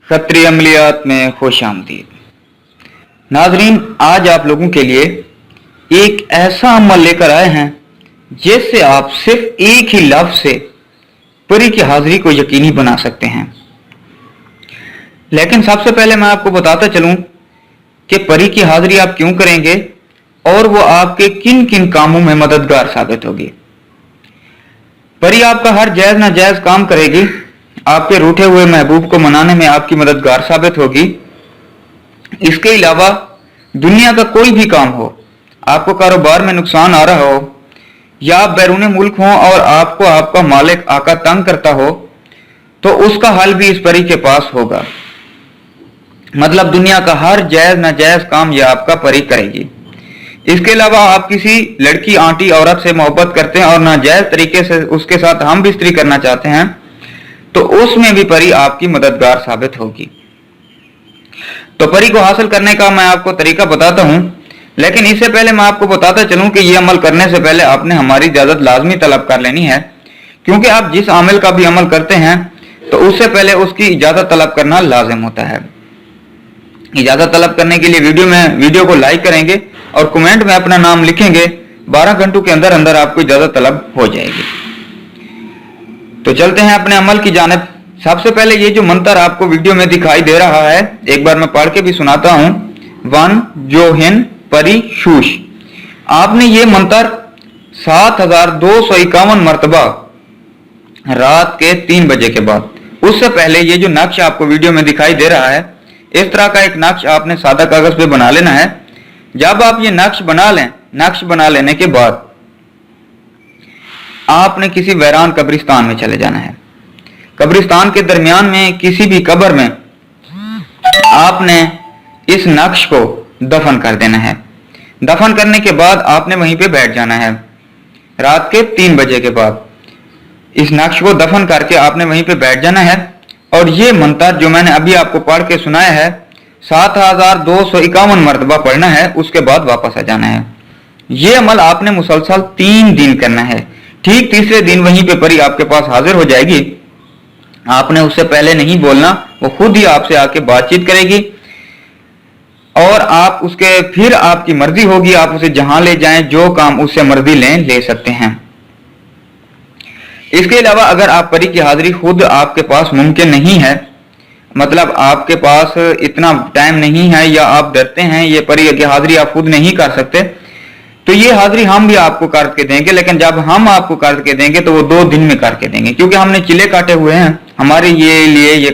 खतरी अमलियात में खुश आमदीद। नाजरीन, आज आप लोगों के लिए एक ऐसा अमल लेकर आए हैं जिससे आप सिर्फ एक ही लफ्ज से परी की हाजिरी को यकीनी बना सकते हैं। लेकिन सबसे पहले मैं आपको बताता चलूं कि परी की हाजिरी आप क्यों करेंगे और वो आपके किन किन कामों में मददगार साबित होगी। परी आपका हर जायज नाजायज काम करेगी, आपके रूठे हुए महबूब को मनाने में आपकी मददगार साबित होगी। इसके अलावा दुनिया का कोई भी काम हो, आपको कारोबार में नुकसान आ रहा हो या आप बैरून मुल्क हो और आपको आपका मालिक आका तंग करता हो, तो उसका हल भी इस परी के पास होगा। मतलब दुनिया का हर जायज नाजायज काम यह आपका परी करेगी। इसके अलावा आप किसी लड़की आंटी औरत से मोहब्बत करते हैं और नाजायज तरीके से उसके साथ हम बिस्तरी करना चाहते हैं, तो उसमें भी परी आपकी मददगार साबित होगी। तो परी को हासिल करने का मैं आपको तरीका बताता हूं, लेकिन इससे पहले मैं आपको बताता चलूं कि यह अमल करने से पहले आपने हमारी इजाजत लाजमी तलब कर लेनी है, क्योंकि आप जिस अमल का भी अमल करते हैं तो उससे पहले उसकी इजाजत तलब करना लाजिम होता है। इजाजत तलब करने के लिए वीडियो को लाइक करेंगे और कमेंट में अपना नाम लिखेंगे। 12 घंटों के अंदर अंदर आपको इजाजत तलब हो जाएगी। तो चलते हैं अपने अमल की जानिब। सबसे पहले ये जो मंत्र आपको वीडियो में दिखाई दे रहा है, एक बार मैं पढ़ के भी सुनाता हूं। वन जोहिन परी शूश। आपने ये मंत्र 7251 मरतबा रात के 3 बजे के बाद, उससे पहले ये जो नक्श आपको वीडियो में दिखाई दे रहा है, इस तरह का एक नक्श आपने सादा कागज पे बना लेना है। जब आप ये नक्श बना लें, नक्श बना लेने के बाद आपने किसी वैरान कब्रिस्तान में चले जाना है। कब्रिस्तान के दरमियान में किसी भी कब्र में आपने इस नक्श को दफन कर देना है। दफन करने के बाद आपने वहीं पे बैठ जाना है। रात के 3 बजे के बाद इस नक्श को दफन करके आपने वहीं पे बैठ जाना है और ये मंत्र जो मैंने अभी आपको पढ़ के सुनाया है 7251 मरतबा पढ़ना है। उसके बाद वापस आ जाना है। ये अमल आपने मुसलसल 3 दिन करना है। ठीक तीसरे दिन वहीं पे परी आपके पास हाजिर हो जाएगी। आपने उससे पहले नहीं बोलना, वो खुद ही आपसे आके बातचीत करेगी और आप उसके फिर आपकी मर्जी होगी, आप उसे जहां ले जाएं, जो काम उससे मर्जी ले सकते हैं। इसके अलावा अगर आप परी की हाजिरी खुद आपके पास मुमकिन नहीं है, मतलब आपके पास इतना टाइम नहीं है या आप डरते हैं ये परी की हाजिरी आप खुद नहीं कर सकते, तो ये हाजिरी हम भी आपको करके देंगे। लेकिन जब हम आपको करके देंगे तो वो 2 दिन में करके देंगे, क्योंकि हमने चिले काटे हुए हैं। हमारे लिए ये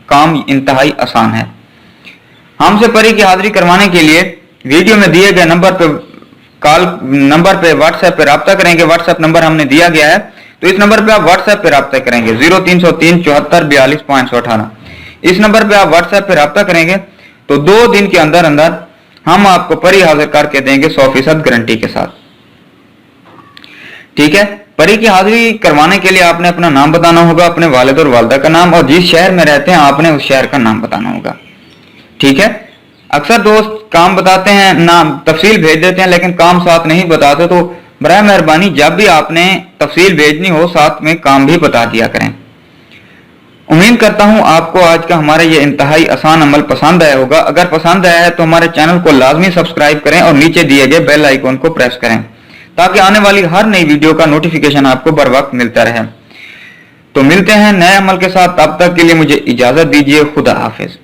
काम इंतहाई आसान है। हमसे परी की हाजिरी करवाने के लिए वीडियो में दिए गए नंबर पे व्हाट्सएप पे राब्ता करेंगे। व्हाट्सएप नंबर हमने दिया गया है, तो इस नंबर पे आप व्हाट्सएप पे राब्ता करेंगे 0303 74 42 518। इस नंबर पे आप व्हाट्सएप पे राब्ता करेंगे तो 2 दिन के अंदर अंदर हम आपको परी हाजिर करके देंगे 100% गारंटी के साथ। ठीक है। परी की हाजिरी करवाने के लिए आपने अपना नाम बताना होगा, अपने वालिद और वालिदा का नाम, और जिस शहर में रहते हैं आपने उस शहर का नाम बताना होगा। ठीक है। अक्सर दोस्त काम बताते हैं, नाम तफसील भेज देते हैं, लेकिन काम साथ नहीं बताते। तो बराए मेहरबानी जब भी आपने तफसील भेजनी हो साथ में काम भी बता दिया करें। उम्मीद करता हूं आपको आज का हमारा ये इंतहाई आसान अमल पसंद आया होगा। अगर पसंद आया है तो हमारे चैनल को लाजमी सब्सक्राइब करें और नीचे दिए गए बेल आइकॉन को प्रेस करें, ताकि आने वाली हर नई वीडियो का नोटिफिकेशन आपको बर वक्त मिलता रहे। तो मिलते हैं नए अमल के साथ, तब तक के लिए मुझे इजाजत दीजिए। खुदा हाफिज।